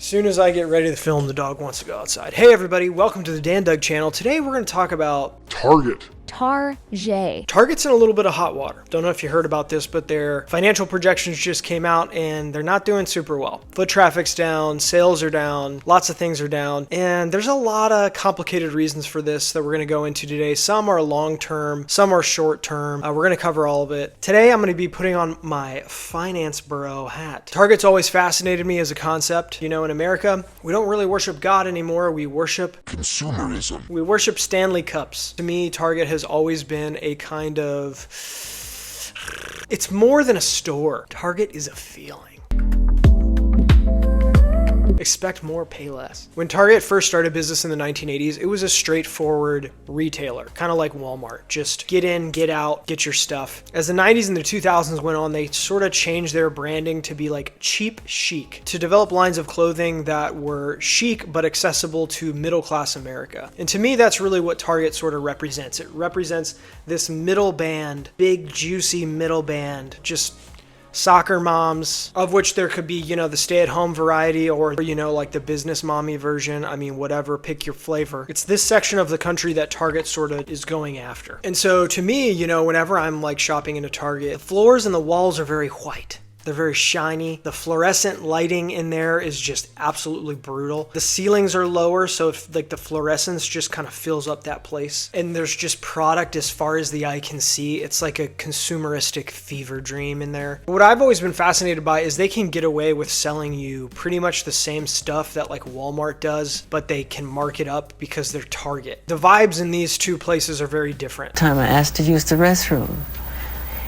soon as I get ready to film, the dog wants to go outside. Hey everybody, welcome to the Dan Doug channel. Today we're going to talk about Target. Target's in a little bit of hot water. Don't know if you heard about this, but their financial projections just came out and they're not doing super well. Foot traffic's down, sales are down, lots of things are down, and there's a lot of complicated reasons for this that we're going to go into today. Some are long-term, some are short-term. We're going to cover all of it. Today I'm going to be putting on my finance bro hat. Target's always fascinated me as a concept. You know, in America, we don't really worship God anymore. We worship Consumerism. We worship Stanley Cups. To me, Target has always been a kind of, it's more than a store. Target is a feeling. Expect more, pay less. When Target first started business in the 1980s, it was a straightforward retailer, kind of like Walmart. Just get in, get out, get your stuff. As the 90s and the 2000s went on, they sort of changed their branding to be like cheap chic, to develop lines of clothing that were chic but accessible to middle-class America. And to me, that's really what Target sort of represents. It represents this middle band, big, juicy middle band, just soccer moms, of which there could be, you know, the stay-at-home variety or, you know, like the business mommy version. I mean, whatever, pick your flavor. It's this section of the country that Target sort of is going after. And so to me, you know, whenever I'm like shopping in a Target, the floors and the walls are very white. They're very shiny. The fluorescent lighting in there is just absolutely brutal. The ceilings are lower, so if, like the fluorescence just kind of fills up that place. And there's just product as far as the eye can see. It's like a consumeristic fever dream in there. What I've always been fascinated by is they can get away with selling you pretty much the same stuff that like Walmart does, but they can mark it up because they're Target. The vibes in these two places are very different. Time I asked to use the restroom,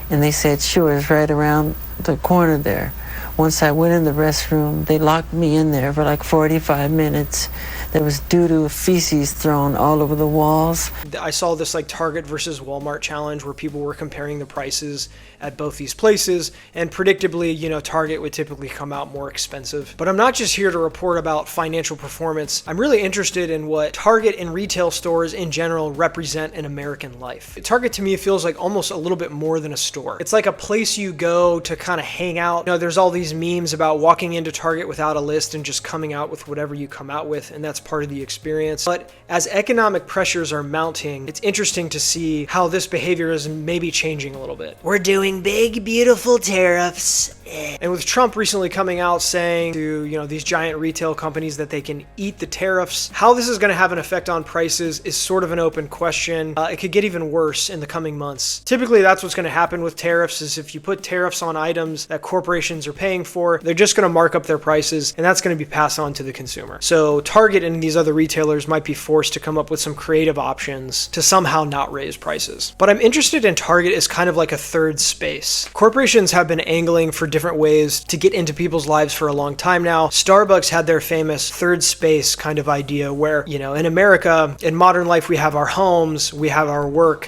and they said, sure, it's right around the corner there. Once I went in the restroom, they locked me in there for like 45 minutes. There was doo-doo feces thrown all over the walls. I saw this like Target versus Walmart challenge where people were comparing the prices at both these places, and predictably, you know, Target would typically come out more expensive. But I'm not just here to report about financial performance. I'm really interested in what Target and retail stores in general represent in American life. Target to me feels like almost a little bit more than a store. It's like a place you go to kind of hang out. You know, there's all these memes about walking into Target without a list and just coming out with whatever you come out with, and that's part of the experience. But as economic pressures are mounting, it's interesting to see how this behavior is maybe changing a little bit. We're doing big, beautiful tariffs. And with Trump recently coming out saying to, you know, these giant retail companies that they can eat the tariffs, how this is going to have an effect on prices is sort of an open question. It could get even worse in the coming months. Typically, that's what's going to happen with tariffs is if you put tariffs on items that corporations are paying for, they're just going to mark up their prices, and that's going to be passed on to the consumer. So Target and these other retailers might be forced to come up with some creative options to somehow not raise prices. But I'm interested in Target as kind of like a third space. Corporations have been angling for different ways to get into people's lives for a long time now. Starbucks had their famous third space kind of idea where, you know, in America, in modern life, we have our homes, we have our work.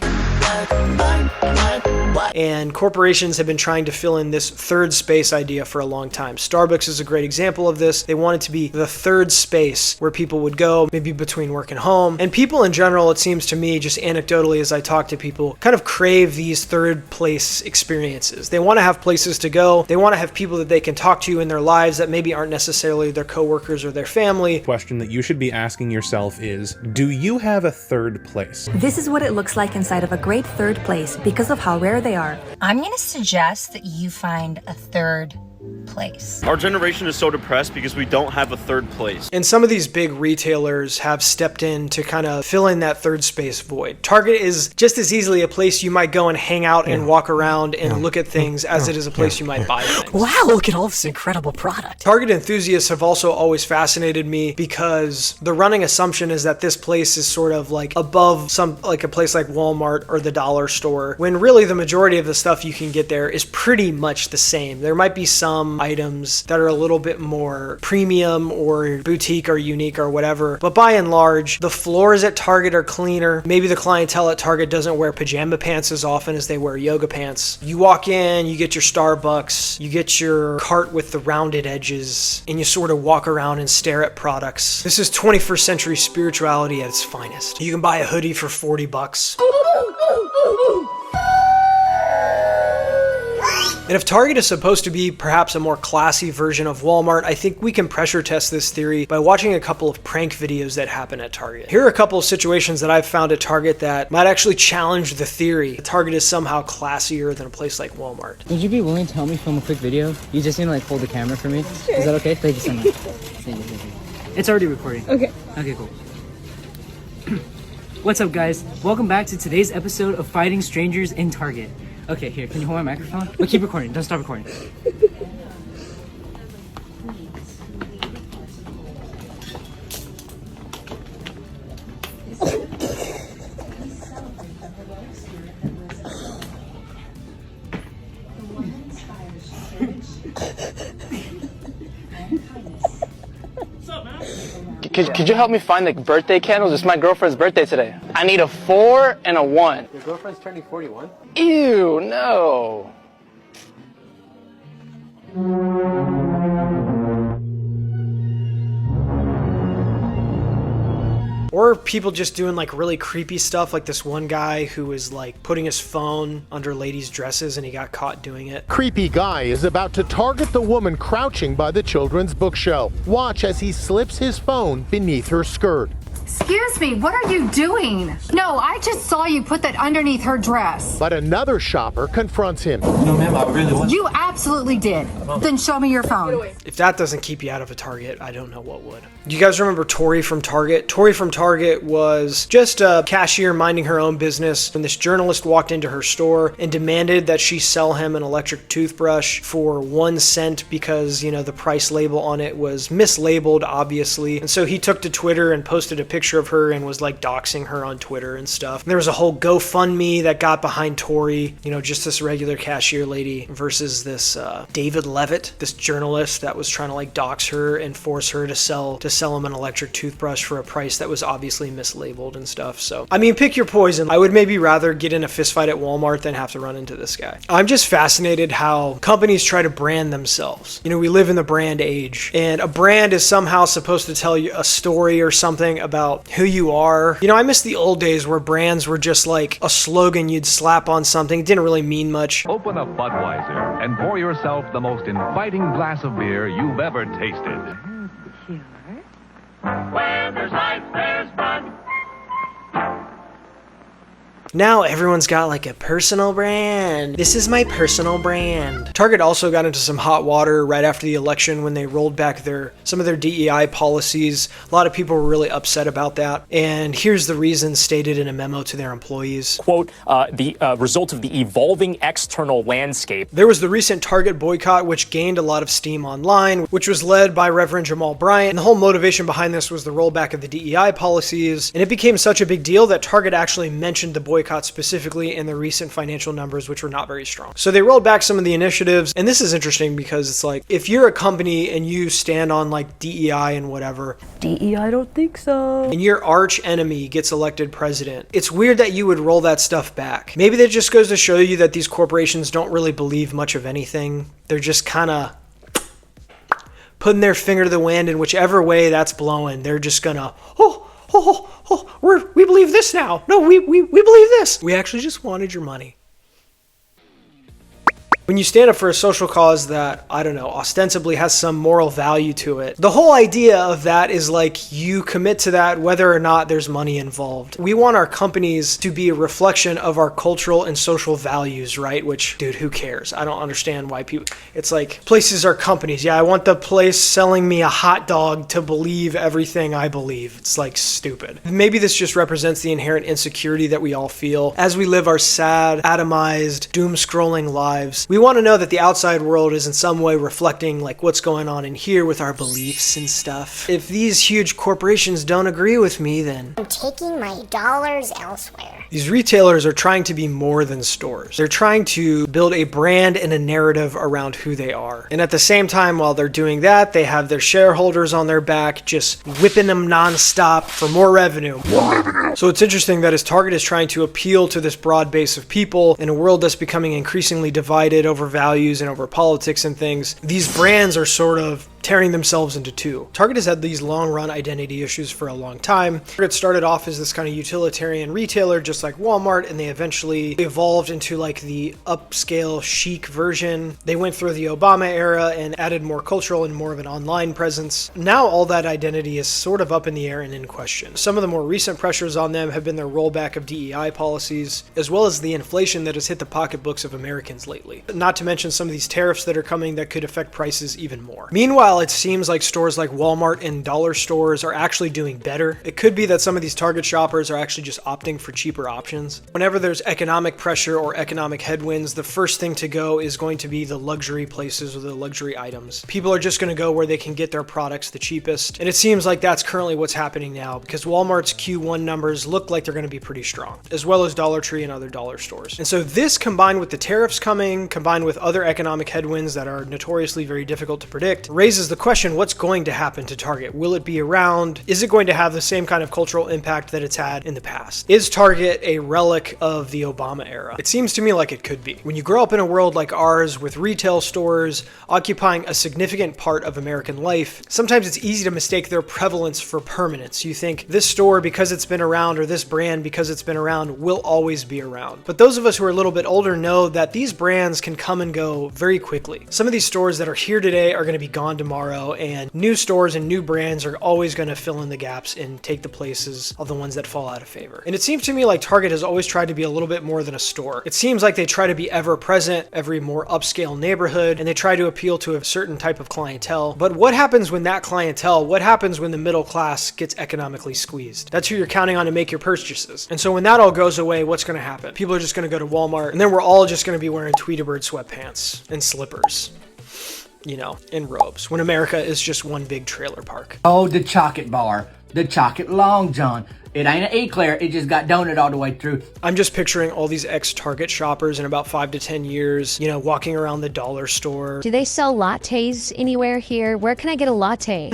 And corporations have been trying to fill in this third space idea for a long time. Starbucks is a great example of this. They want it to be the third space where people would go, maybe between work and home. And people in general, it seems to me, just anecdotally as I talk to people, kind of crave these third place experiences. They want to have places to go. They want to have people that they can talk to in their lives that maybe aren't necessarily their coworkers or their family. The question that you should be asking yourself is, do you have a third place? This is what it looks like inside of a great third place because of how rare they are. I'm going to suggest that you find a third place. Our generation is so depressed because we don't have a third place. And some of these big retailers have stepped in to kind of fill in that third space void. Target is just as easily a place you might go and hang out and walk around and look at things as it is a place you might buy things. Wow, look at all this incredible product. Target enthusiasts have also always fascinated me because the running assumption is that this place is sort of like above some, like a place like Walmart or the dollar store, when really the majority of the stuff you can get there is pretty much the same. There might be some items that are a little bit more premium or boutique or unique or whatever, but by and large, the floors at Target are cleaner. Maybe the clientele at Target doesn't wear pajama pants as often as they wear yoga pants. You walk in, you get your Starbucks, you get your cart with the rounded edges, and you sort of walk around and stare at products. This is 21st century spirituality at its finest. You can buy a hoodie for $40. And if Target is supposed to be perhaps a more classy version of Walmart, I think we can pressure test this theory by watching a couple of prank videos that happen at Target. Here are a couple of situations that I've found at Target that might actually challenge the theory that Target is somehow classier than a place like Walmart. Would you be willing to help me film a quick video? You just need to hold the camera for me. Sure. Is that okay? Thank you so much. Thank you. It's already recording. Okay. Okay, cool. What's up, guys? Welcome back to today's episode of Fighting Strangers in Target. Okay, here, can you hold my microphone? Oh, keep recording, don't stop recording. Could you help me find the birthday candles? It's my girlfriend's birthday today. I need a 4 and a 1. Your girlfriend's turning 41? Ew, no. Or people just doing like really creepy stuff, like this one guy who was like putting his phone under ladies' dresses and he got caught doing it. Creepy guy is about to target the woman crouching by the children's bookshelf. Watch as he slips his phone beneath her skirt. Excuse me, what are you doing? No, I just saw you put that underneath her dress. But another shopper confronts him. No, ma'am, I really want. You absolutely did. Then show me your phone. If that doesn't keep you out of a Target, I don't know what would. Do you guys remember Tori from Target? Tori from Target was just a cashier minding her own business when this journalist walked into her store and demanded that she sell him an electric toothbrush for 1 cent because, you know, the price label on it was mislabeled, obviously. And so he took to Twitter and posted a picture of her and was like doxing her on Twitter and stuff. And there was a whole GoFundMe that got behind Tori, you know, just this regular cashier lady versus this David Levitt, this journalist that was trying to like dox her and force her to sell him an electric toothbrush for a price that was obviously mislabeled and stuff. So, I mean, pick your poison. I would maybe rather get in a fist fight at Walmart than have to run into this guy. I'm just fascinated how companies try to brand themselves. You know, we live in the brand age, and a brand is somehow supposed to tell you a story or something about who you are. You know, I miss the old days where brands were just like a slogan you'd slap on something. It didn't really mean much. Open a Budweiser and pour yourself the most inviting glass of beer you've ever tasted. Where there's life, there's fun. Now everyone's got like a personal brand. This is my personal brand. Target also got into some hot water right after the election when they rolled back some of their DEI policies. A lot of people were really upset about that. And here's the reason stated in a memo to their employees. Quote, the result of the evolving external landscape. There was the recent Target boycott, which gained a lot of steam online, which was led by Reverend Jamal Bryant. And the whole motivation behind this was the rollback of the DEI policies. And it became such a big deal that Target actually mentioned the boycott specifically in the recent financial numbers, which were not very strong. So they rolled back some of the initiatives, and this is interesting because it's like, if you're a company and you stand on like DEI and whatever, DEI, I don't think so. And your arch enemy gets elected president, it's weird that you would roll that stuff back. Maybe that just goes to show you that these corporations don't really believe much of anything. They're just kind of putting their finger to the wind, and whichever way that's blowing, they're just gonna, we believe this now. No, we believe this. We actually just wanted your money. When you stand up for a social cause that, I don't know, ostensibly has some moral value to it, the whole idea of that is like you commit to that whether or not there's money involved. We want our companies to be a reflection of our cultural and social values, right? Which, dude, who cares? I don't understand why people, it's like places are companies. Yeah, I want the place selling me a hot dog to believe everything I believe. It's like stupid. Maybe this just represents the inherent insecurity that we all feel as we live our sad, atomized, doom-scrolling lives. We want to know that the outside world is in some way reflecting like what's going on in here with our beliefs and stuff. If these huge corporations don't agree with me, then I'm taking my dollars elsewhere. These retailers are trying to be more than stores. They're trying to build a brand and a narrative around who they are. And at the same time, while they're doing that, they have their shareholders on their back just whipping them nonstop for more revenue. So it's interesting that as Target is trying to appeal to this broad base of people in a world that's becoming increasingly divided over values and over politics and things, these brands are sort of tearing themselves into two. Target has had these long-run identity issues for a long time. Target started off as this kind of utilitarian retailer, just like Walmart, and they eventually evolved into like the upscale chic version. They went through the Obama era and added more cultural and more of an online presence. Now all that identity is sort of up in the air and in question. Some of the more recent pressures on them have been their rollback of DEI policies, as well as the inflation that has hit the pocketbooks of Americans lately. Not to mention some of these tariffs that are coming that could affect prices even more. Meanwhile, it seems like stores like Walmart and dollar stores are actually doing better. It could be that some of these Target shoppers are actually just opting for cheaper options. Whenever there's economic pressure or economic headwinds, the first thing to go is going to be the luxury places or the luxury items. People are just going to go where they can get their products the cheapest. And it seems like that's currently what's happening now, because Walmart's Q1 numbers look like they're going to be pretty strong, as well as Dollar Tree and other dollar stores. And so this, combined with the tariffs coming, combined with other economic headwinds that are notoriously very difficult to predict, raises the question, what's going to happen to Target? Will it be around? Is it going to have the same kind of cultural impact that it's had in the past? Is Target a relic of the Obama era? It seems to me like it could be. When you grow up in a world like ours, with retail stores occupying a significant part of American life, sometimes it's easy to mistake their prevalence for permanence. You think this store, because it's been around, or this brand, because it's been around, will always be around. But those of us who are a little bit older know that these brands can come and go very quickly. Some of these stores that are here today are going to be gone tomorrow, and new stores and new brands are always going to fill in the gaps and take the places of the ones that fall out of favor. And it seems to me like Target has always tried to be a little bit more than a store. It seems like they try to be ever present, every more upscale neighborhood, and they try to appeal to a certain type of clientele. But what happens when that clientele, what happens when the middle class gets economically squeezed? That's who you're counting on to make your purchases. And so when that all goes away, what's going to happen? People are just going to go to Walmart, and then we're all just going to be wearing Tweeterbird sweatpants and slippers, you know, and robes, when America is just one big trailer park. Oh, the chocolate bar, the chocolate long john. It ain't an eclair, it just got donut all the way through. I'm just picturing all these ex-Target shoppers in about 5 to 10 years, you know, walking around the dollar store. Do they sell lattes anywhere here? Where can I get a latte?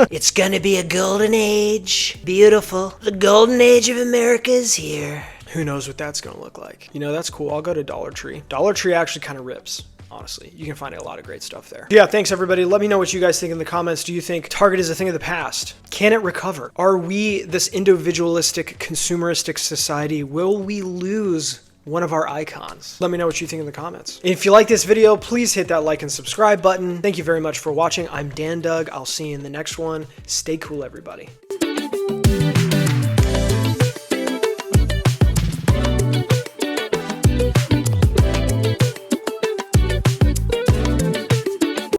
It's gonna be a golden age. Beautiful. The golden age of America is here. Who knows what that's gonna look like? You know, that's cool. I'll go to Dollar Tree. Dollar Tree actually kind of rips. Honestly, you can find a lot of great stuff there. Yeah, thanks everybody. Let me know what you guys think in the comments. Do you think Target is a thing of the past? Can it recover? Are we this individualistic, consumeristic society? Will we lose one of our icons? Let me know what you think in the comments. And if you like this video, please hit that like and subscribe button. Thank you very much for watching. I'm Dan Doug. I'll see you in the next one. Stay cool, everybody.